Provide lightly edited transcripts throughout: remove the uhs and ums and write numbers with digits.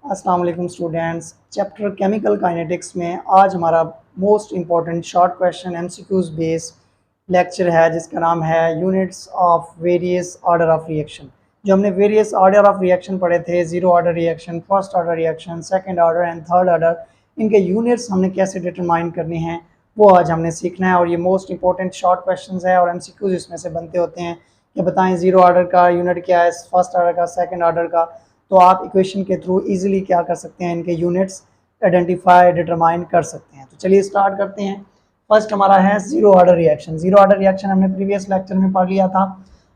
अस्सलाम वालेकुम students. Chapter chemical kinetics में आज हमारा most important short question MCQs based lecture है जिसका नाम है units of various order of reaction. जो हमने वेरियस ऑर्डर ऑफ रिएक्शन पढ़े थे, zero order reaction, first order reaction, second order and third order, इनके यूनिट्स हमने कैसे डिटरमाइन करने हैं वो आज हमने सीखना है। और ये मोस्ट इंपॉर्टेंट शॉर्ट क्वेश्चन है और एमसीक्यूज इसमें से बनते होते हैं कि बताएं ज़ीरो ऑर्डर का यूनिट क्या है, फर्स्ट ऑर्डर का, सेकेंड ऑर्डर का। तो आप इक्वेशन के थ्रू इजीली क्या कर सकते हैं, इनके यूनिट्स आइडेंटिफाई डिटरमाइन कर सकते हैं। तो चलिए स्टार्ट करते हैं। फर्स्ट हमारा है zero order reaction. Zero order reaction हमने प्रीवियस लेक्चर में पढ़ लिया था।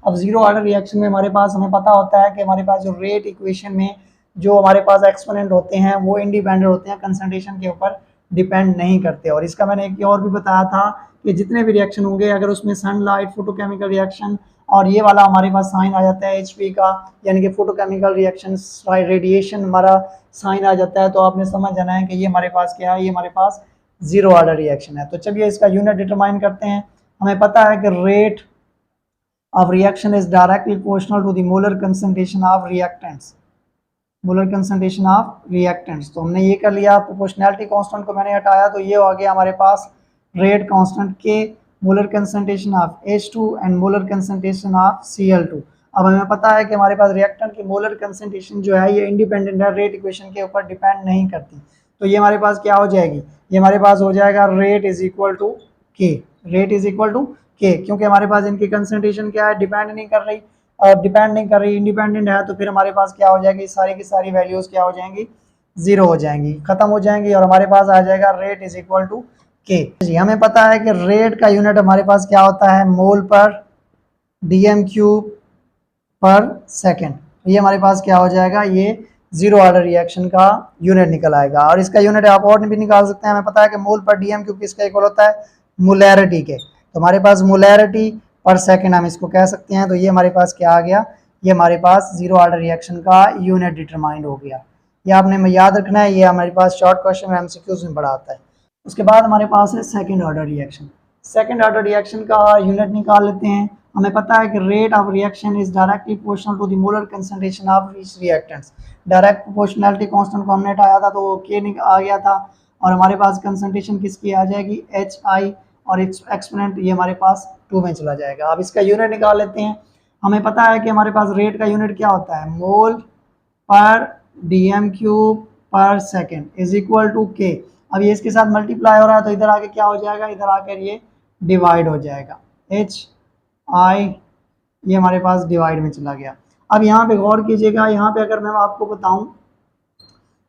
अब जीरो ऑर्डर रिएक्शन में हमारे पास हमें पता होता है कि हमारे पास जो रेट इक्वेशन में जो हमारे पास एक्सपोनेंट होते हैं वो इंडिपेंडेंट होते हैं, कंसंट्रेशन के ऊपर डिपेंड नहीं करते। और इसका मैंने एक और भी बताया था कि जितने भी रिएक्शन होंगे अगर उसमें सनलाइट, फोटोकेमिकल रिएक्शन और ये वाला हमारे पास साइन आ जाता है HP का, यानी कि फोटोकेमिकल रिएक्शन रेडिएशन हमारा साइन आ जाता है, तो आपने समझ जाना है कि ये हमारे पास क्या है, ये हमारे पास जीरो ऑर्डर रिएक्शन है। तो चलिए इसका यूनिट डिटरमाइन करते हैं। हमें पता है कि rate of reaction is directly proportional to the molar concentration of reactants. Molar concentration of reactants, तो हमने ये कर लिया। प्रोपोर्शनैलिटी कांस्टेंट को मैंने हटाया तो ये आ गया हमारे पास रेट कांस्टेंट के molar concentration of H2 and molar concentration of Cl2। अब हमें पता है कि हमारे पास रिएक्टेंट की मोलर कंसंट्रेशन जो है ये इंडिपेंडेंट है, रेट इक्वेशन के ऊपर डिपेंड नहीं करती। तो ये हमारे पास क्या हो जाएगी, ये हमारे पास हो जाएगा रेट इज इक्वल टू के। रेट इज इक्वल टू के, क्योंकि हमारे पास इनकी कंसंट्रेशन क्या है, डिपेंड नहीं कर रही, डिपेंड नहीं कर रही, इंडिपेंडेंट है। तो फिर हमारे पास क्या हो जाएगी, सारी की सारी वैल्यूज क्या हो जाएंगी, जीरो हो जाएंगी, खत्म हो जाएंगी और हमारे पास आ जाएगा रेट इज इक्वल टू के। जी हमें पता है कि रेट का यूनिट हमारे पास क्या होता है, मोल पर डीएम क्यूब पर सेकेंड। ये हमारे पास क्या हो जाएगा, ये जीरो ऑर्डर रिएक्शन का यूनिट निकल आएगा। और इसका यूनिट आप और भी निकाल सकते हैं। हमें पता है कि मोल पर डीएम क्यूब किसका इक्वल होता है, मोलैरिटी के। तो हमारे पास मोलैरिटी पर सेकेंड हम इसको कह सकते हैं। तो ये हमारे पास क्या आ गया, ये हमारे पास जीरो ऑर्डर रिएक्शन का यूनिट डिटरमाइंड हो गया। ये आपने याद रखना है, ये हमारे पास शॉर्ट क्वेश्चन एमसीक्यूज में बड़ा आता है। उसके बाद हमारे पास है second order reaction. Second order reaction का यूनिट निकाल लेते हैं। हमें पता है कि rate of reaction is directly proportional to the molar concentration of each reactants. Direct proportionality constant को हमने हटाया था तो वो के आ गया था और हमारे पास कंसंट्रेशन किसकी आ जाएगी, HI, और एक्सपोनेंट ये हमारे पास 2 में चला जाएगा। अब इसका यूनिट निकाल लेते हैं। हमें पता है कि हमारे पास रेट का यूनिट क्या होता है, मोल पर डीएम क्यूब पर सेकेंड इज इक्वल टू के। अब ये इसके साथ मल्टीप्लाई हो रहा है तो इधर आके क्या हो जाएगा, इधर आकर ये डिवाइड हो जाएगा, HI ये हमारे पास डिवाइड में चला गया। अब यहाँ पे गौर कीजिएगा, यहाँ पे अगर मैं आपको बताऊं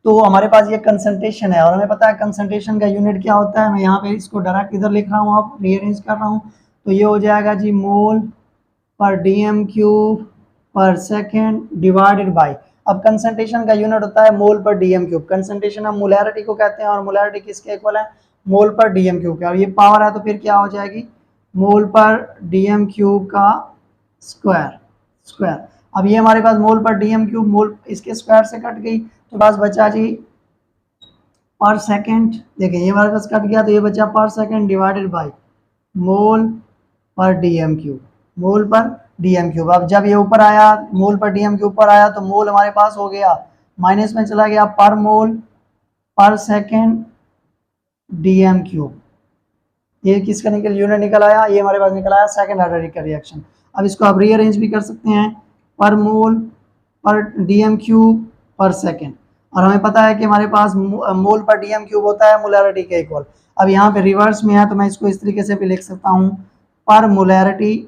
तो हमारे पास ये कंसंट्रेशन है और हमें पता है कंसंट्रेशन का यूनिट क्या होता है। मैं यहाँ पे इसको डायरेक्ट इधर लिख रहा हूँ, आप रीअरेंज कर रहा हूँ, तो ये हो जाएगा जी मोल पर डीएम क्यूब पर सेकेंड डिवाइडेड बाई। अब कंसंट्रेशन का यूनिट होता है मोल पर डीएम क्यूब। कंसंट्रेशन हम मोलैरिटी को कहते हैं और मोलैरिटी किसके इक्वल है, मोल पर डीएम क्यूब के। अब ये पावर है तो फिर क्या हो जाएगी, मोल पर डीएम क्यूब का स्क्वायर स्क्वायर। अब ये हमारे पास मोल पर डीएम क्यूब, मोल इसके स्क्वायर से कट गई तो बस बचा जी पर सेकेंड। देखिए ये हमारे पास कट गया तो ये बचा पर सेकेंड डिवाइडेड बाई मोल पर डीएम क्यूब, मोल पर डीएम क्यूब। अब जब ये ऊपर आया, मोल पर डीएम क्यूब पर आया तो मोल हमारे पास हो गया माइनस में चला गया, पर मोल पर सेकेंड डीएम क्यूब। ये किसका निकल यूनिट निकल आया, ये हमारे पास निकल आया सेकंड ऑर्डर का रिएक्शन। अब इसको आप रीअरेंज भी कर सकते हैं, पर मोल पर डीएम क्यूब पर सेकेंड। और हमें पता है कि हमारे पास मोल पर डीएम क्यूब होता है मोलैरिटी के इक्वल। अब यहाँ पे रिवर्स में है तो मैं इसको इस तरीके से भी लिख सकता हूँ, पर मोलैरिटी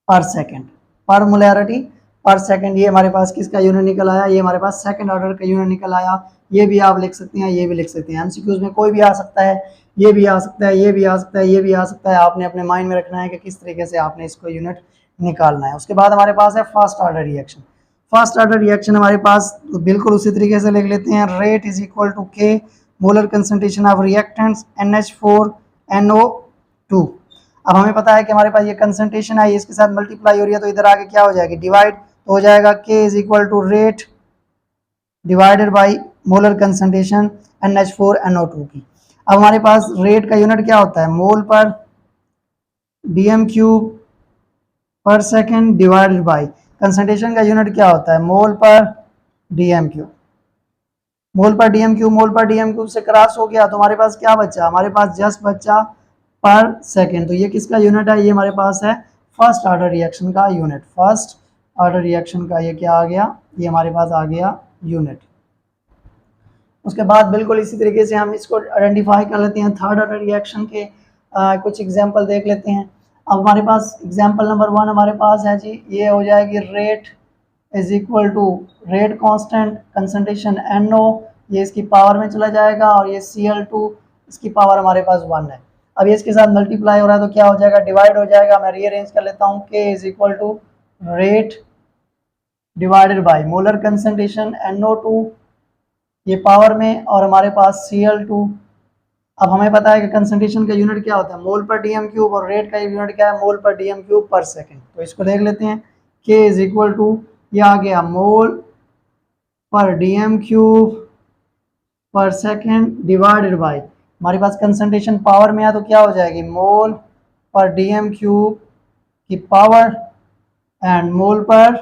पर सेकेंड, पर मोलैरिटी पर सेकेंड। ये हमारे पास किसका यूनिट निकल आया, ये हमारे पास सेकंड ऑर्डर का यूनिट निकल आया। ये भी आप लिख सकते हैं, ये भी लिख सकते हैं, एमसीक्यूज में कोई भी आ सकता है, ये भी आ सकता है, ये भी आ सकता है, ये भी आ सकता है। आपने अपने माइंड में रखना है कि किस तरीके से आपने इसको यूनिट निकालना है। उसके बाद हमारे पास है first order reaction. First order reaction हमारे पास बिल्कुल उसी तरीके से लिख लेते हैं, रेट इज इक्वल टू के molar concentration of reactants NH4NO2। अब हमें पता है कि हमारे पास ये कंसंट्रेशन है, इसके साथ मल्टीप्लाई हो रही है तो इधर आके क्या हो जाएगी, डिवाइड। तो हो जाएगा K is equal to rate divided by molar concentration NH4NO2 की। अब हमारे पास रेट का यूनिट क्या होता है, मोल पर डीएम क्यूब पर सेकेंड डिवाइडेड बाई कंसंट्रेशन का यूनिट क्या होता है, मोल पर डीएम क्यूब। मोल पर डीएम क्यूब, मोल पर डीएम क्यूब से क्रॉस हो गया तो हमारे पास क्या बचा, हमारे पास जस्ट बचा पर सेकेंड। तो ये किसका यूनिट है, ये हमारे पास है फर्स्ट ऑर्डर रिएक्शन का यूनिट। फर्स्ट ऑर्डर रिएक्शन का ये क्या आ गया, ये हमारे पास आ गया यूनिट। उसके बाद बिल्कुल इसी तरीके से हम इसको आइडेंटिफाई कर लेते हैं थर्ड ऑर्डर रिएक्शन के कुछ एग्जांपल देख लेते हैं। अब हमारे पास एग्जांपल नंबर 1 हमारे पास है जी, ये हो जाएगी rate is equal to rate constant concentration NO, ये इसकी पावर में चला जाएगा और ये Cl2 इसकी पावर हमारे पास 1 है। अब ये इसके साथ मल्टीप्लाई हो रहा है तो क्या हो जाएगा, डिवाइड हो जाएगा। मैं रीअरेंज कर लेता हूँ, K is equal to rate divided by molar concentration NO2, ये पावर में, और हमारे पास Cl2। अब हमें पता है कि कंसंट्रेशन का यूनिट क्या होता है, मोल पर डीएम क्यूब, और रेट का यूनिट क्या है, मोल पर डीएम क्यूब पर सेकंड। तो इसको देख लेते हैं, K इज इक्वल टू, ये आ गया मोल पर डीएम क्यूब पर सेकंड डिवाइडेड बाय, हमारे पास कंसंट्रेशन पावर में है तो क्या हो जाएगी, मोल पर डीएम क्यूब की पावर एंड मोल पर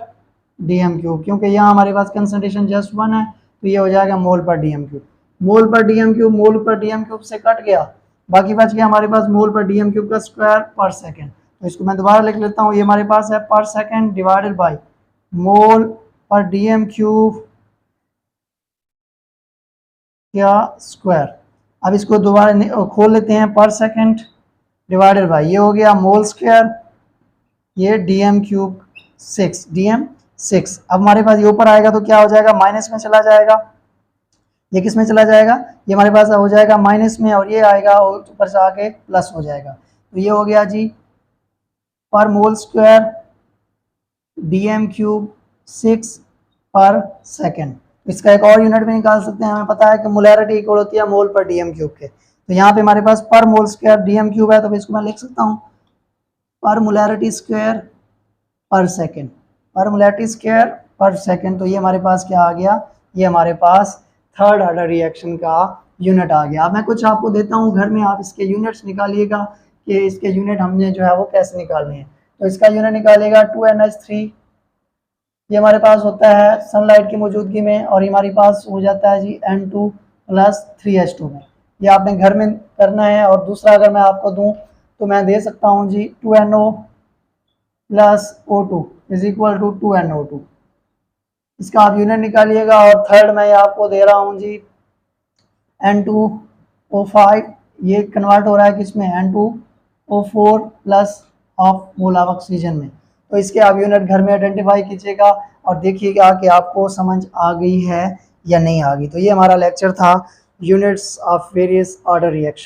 डीएम क्यूब, क्योंकि यहाँ हमारे पास कंसंट्रेशन जस्ट 1 है तो ये हो जाएगा मोल पर डीएम क्यूब। मोल पर डीएम क्यूब मोल पर डीएम क्यूब से कट गया, बाकी बच गया हमारे पास मोल पर डीएम क्यूब का स्क्वायर पर सेकंड। तो इसको मैं दोबारा लिख लेता हूँ, ये हमारे पास है पर सेकंड डिवाइडेड बाय मोल पर डीएम क्यूब क्या स्क्वायर। अब इसको दोबारा खोल लेते हैं, पर सेकंड डिवाइडेड बाय, ये हो गया मोल स्क्वायर, ये डीएम क्यूब 6 डीएम 6। अब हमारे पास ये ऊपर आएगा तो क्या हो जाएगा, माइनस में चला जाएगा। ये किस में चला जाएगा, ये हमारे पास हो जाएगा माइनस में, और ये आएगा और ऊपर से आके प्लस हो जाएगा। तो ये हो गया जी पर मोल स्क्वायर डीएम क्यूब 6 पर सेकेंड। इसका एक और यूनिट भी निकाल सकते हैं, हमें पता है कि मोलैरिटी इक्वल होती है मोल पर डीएम क्यूब के। तो यहाँ पे हमारे पास पर मोल स्क्वायर डीएम क्यूब है, तो इसको मैं लिख सकता हूँ पर मोलैरिटी स्क्वायर पर सेकेंड, पर मोलैरिटी स्क्वायर पर सेकेंड। तो ये हमारे पास क्या आ गया, ये हमारे पास थर्ड ऑर्डर रिएक्शन का यूनिट आ गया। अब मैं कुछ आपको देता हूँ, घर में आप इसके यूनिट्स निकालिएगा कि इसके यूनिट हमने जो है वो कैसे निकालने हैं। तो इसका यूनिट निकालिएगा 2NH3, ये हमारे पास होता है सनलाइट की मौजूदगी में, और हमारे पास हो जाता है जी N2 प्लस 3H2 में। ये आपने घर में करना है। और दूसरा अगर मैं आपको दूं तो मैं दे सकता हूं जी 2NO plus O2 is equal to 2NO2, इसका आप यूनिट निकालिएगा। और थर्ड मैं आपको दे रहा हूं जी N2O5, ये कन्वर्ट हो रहा है किसमें, N2O4 plus of mole of oxygen में। तो इसके आप यूनिट घर में आइडेंटिफाई कीजिएगा और देखिएगा कि आपको समझ आ गई है या नहीं आ गई। तो ये हमारा लेक्चर था units of various order reaction.